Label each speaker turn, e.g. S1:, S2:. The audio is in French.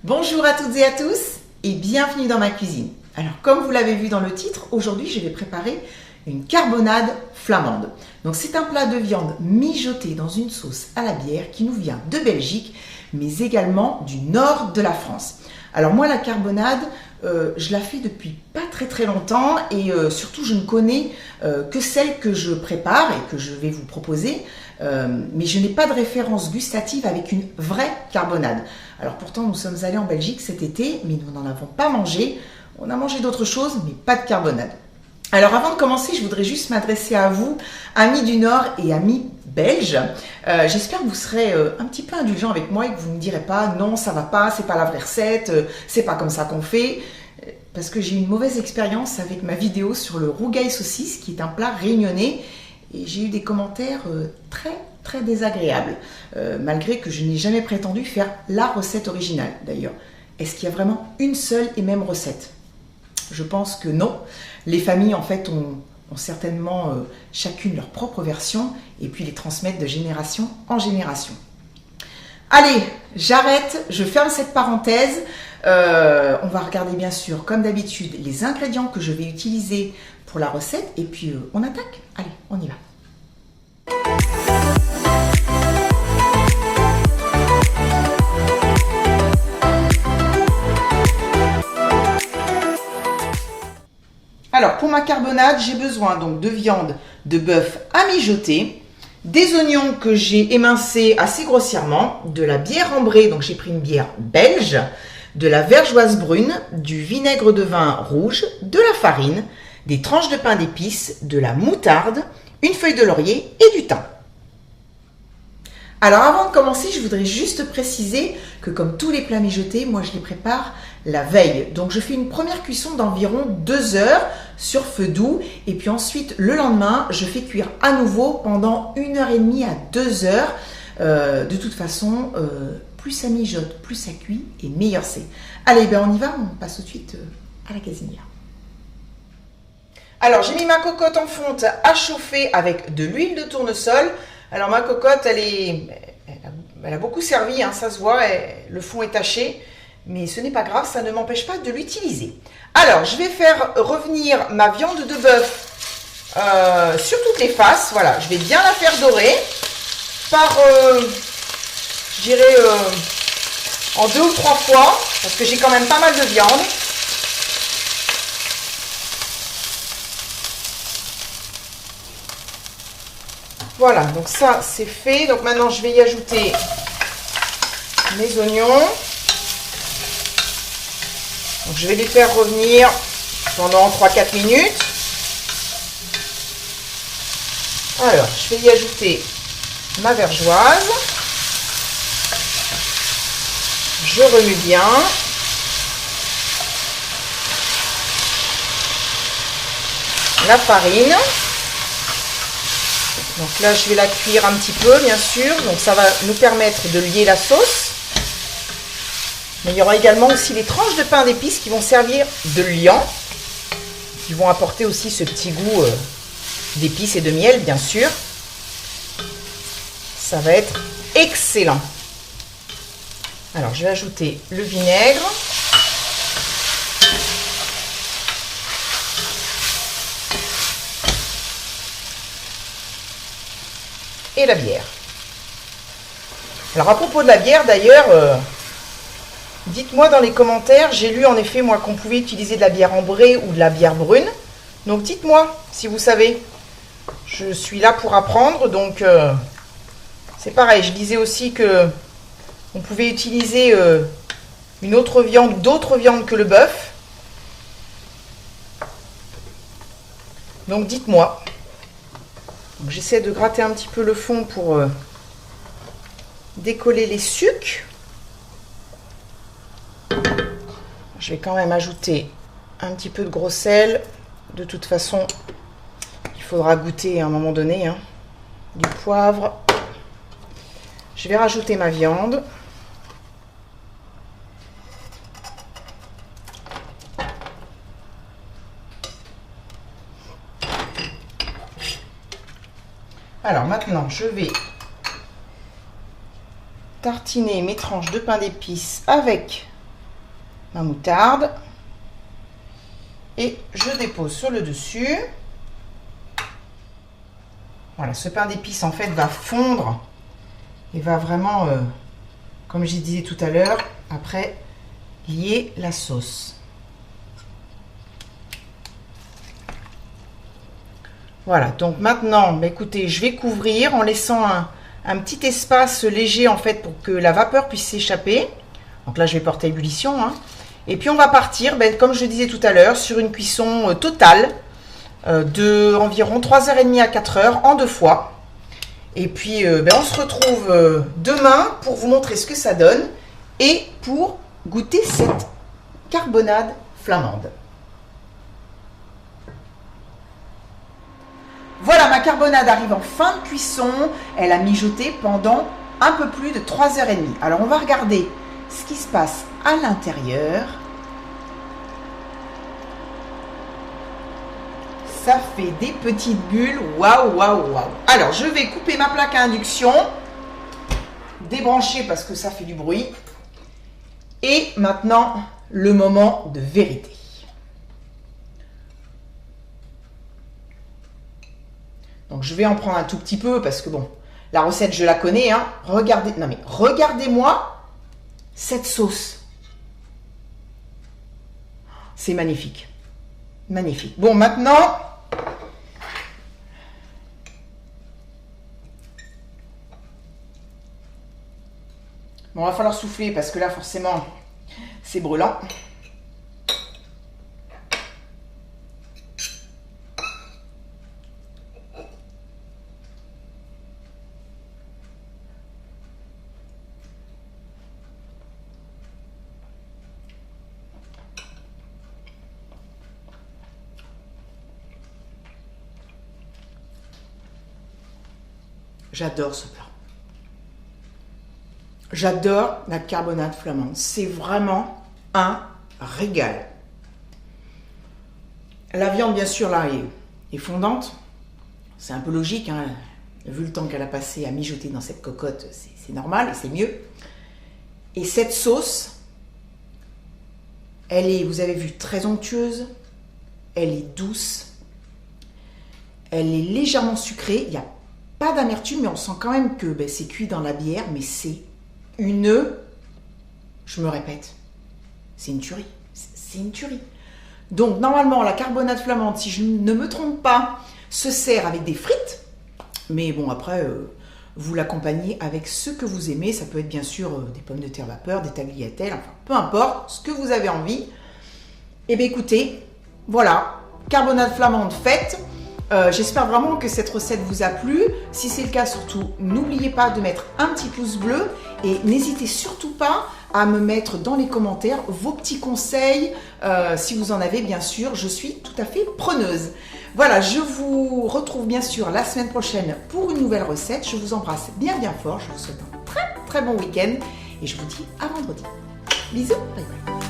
S1: Bonjour à toutes et à tous et bienvenue dans ma cuisine. Alors comme vous l'avez vu dans le titre, aujourd'hui je vais préparer une carbonade flamande. Donc c'est un plat de viande mijotée dans une sauce à la bière qui nous vient de Belgique mais également du nord de la France. Alors moi la carbonade, je la fais depuis pas très longtemps et surtout je ne connais que celle que je prépare et que je vais vous proposer. Mais je n'ai pas de référence gustative avec une vraie carbonade. Alors pourtant nous sommes allés en Belgique cet été, mais nous n'en avons pas mangé. On a mangé d'autres choses, mais pas de carbonade. Alors avant de commencer, je voudrais juste m'adresser à vous, amis du Nord et amis belges. J'espère que vous serez un petit peu indulgents avec moi et que vous ne me direz pas non, ça va pas, c'est pas la vraie recette, c'est pas comme ça qu'on fait. Parce que j'ai eu une mauvaise expérience avec ma vidéo sur le rougail saucisse, qui est un plat réunionnais. Et j'ai eu des commentaires très désagréables, malgré que je n'ai jamais prétendu faire la recette originale. D'ailleurs, est-ce qu'il y a vraiment une seule et même recette? Je pense que non. Les familles, en fait, ont certainement chacune leur propre version et puis les transmettent de génération en génération. Allez, j'arrête, je ferme cette parenthèse. On va regarder bien sûr, comme d'habitude, les ingrédients que je vais utiliser pour la recette et puis on attaque. Allez, on y va. Alors pour ma carbonade, j'ai besoin donc de viande de bœuf à mijoter, des oignons que j'ai émincés assez grossièrement, de la bière ambrée, donc j'ai pris une bière belge, de la vergeoise brune, du vinaigre de vin rouge, de la farine, des tranches de pain d'épices, de la moutarde, une feuille de laurier et du thym. Alors avant de commencer, je voudrais juste préciser que comme tous les plats mijotés, moi je les prépare la veille. Donc je fais une première cuisson d'environ 2 heures sur feu doux et puis ensuite le lendemain, je fais cuire à nouveau pendant 1h30 à 2 heures. De toute façon, plus ça mijote, plus ça cuit et meilleur c'est. Allez, ben on y va, on passe tout de suite à la gazinière. Alors j'ai mis ma cocotte en fonte à chauffer avec de l'huile de tournesol. Alors ma cocotte, elle a beaucoup servi, hein, ça se voit, le fond est taché, mais ce n'est pas grave, ça ne m'empêche pas de l'utiliser. Alors je vais faire revenir ma viande de bœuf sur toutes les faces, voilà, je vais bien la faire dorer par, je dirais, en 2 ou 3 fois, parce que j'ai quand même pas mal de viande. Voilà, donc ça c'est fait. Donc maintenant je vais y ajouter mes oignons. Donc je vais les faire revenir pendant 3-4 minutes. Alors je vais y ajouter ma vergeoise. Je remue bien. La farine. Donc là, je vais la cuire un petit peu, bien sûr. Donc ça va nous permettre de lier la sauce. Mais il y aura également aussi les tranches de pain d'épices qui vont servir de liant. Qui vont apporter aussi ce petit goût d'épices et de miel, bien sûr. Ça va être excellent. Alors, je vais ajouter le vinaigre. Et la bière. Alors à propos de la bière d'ailleurs, dites-moi dans les commentaires, j'ai lu en effet moi qu'on pouvait utiliser de la bière ambrée ou de la bière brune. Donc dites-moi si vous savez. Je suis là pour apprendre, donc c'est pareil. Je disais aussi que on pouvait utiliser une autre viande, d'autres viandes que le bœuf. Donc dites-moi. J'essaie de gratter un petit peu le fond pour décoller les sucs. Je vais quand même ajouter un petit peu de gros sel. De toute façon, il faudra goûter à un moment donné. Hein. Du poivre. Je vais rajouter ma viande. Alors maintenant, je vais tartiner mes tranches de pain d'épices avec ma moutarde. Et je dépose sur le dessus. Voilà, ce pain d'épices en fait va fondre et va vraiment, comme je disais tout à l'heure, après lier la sauce. Voilà, donc maintenant, bah écoutez, je vais couvrir en laissant un petit espace léger en fait pour que la vapeur puisse s'échapper. Donc là, je vais porter à ébullition. Hein. Et puis on va partir, bah, comme je disais tout à l'heure, sur une cuisson totale de environ 3h30 à 4h en 2 fois. Et puis on se retrouve demain pour vous montrer ce que ça donne et pour goûter cette carbonade flamande. Voilà, ma carbonade arrive en fin de cuisson. Elle a mijoté pendant un peu plus de 3h30. Alors on va regarder ce qui se passe à l'intérieur. Ça fait des petites bulles. Waouh, waouh, waouh. Alors je vais couper ma plaque à induction. Débrancher parce que ça fait du bruit. Et maintenant, le moment de vérité. Donc je vais en prendre un tout petit peu parce que bon, la recette je la connais. Hein. Regardez, non mais regardez-moi cette sauce. C'est magnifique, magnifique. Bon maintenant, va falloir souffler parce que là forcément c'est brûlant. J'adore ce plat. J'adore la carbonade flamande. C'est vraiment un régal. La viande, bien sûr, là, est fondante. C'est un peu logique, hein. Vu le temps qu'elle a passé à mijoter dans cette cocotte, c'est normal et c'est mieux. Et cette sauce, elle est, vous avez vu, très onctueuse. Elle est douce. Elle est légèrement sucrée. Il n'y a pas d'amertume, mais on sent quand même que c'est cuit dans la bière, mais c'est je me répète, c'est une tuerie. C'est une tuerie. Donc, normalement, la carbonade flamande, si je ne me trompe pas, se sert avec des frites. Mais bon, après, vous l'accompagnez avec ce que vous aimez. Ça peut être bien sûr des pommes de terre vapeur, des tagliatelles, enfin, peu importe, ce que vous avez envie. Et bien, écoutez, voilà, carbonade flamande faite. J'espère vraiment que cette recette vous a plu. Si c'est le cas, surtout, n'oubliez pas de mettre un petit pouce bleu et n'hésitez surtout pas à me mettre dans les commentaires vos petits conseils. Si vous en avez, bien sûr, je suis tout à fait preneuse. Voilà, je vous retrouve bien sûr la semaine prochaine pour une nouvelle recette. Je vous embrasse bien bien fort. Je vous souhaite un très très bon week-end et je vous dis à vendredi. Bisous, bye bye.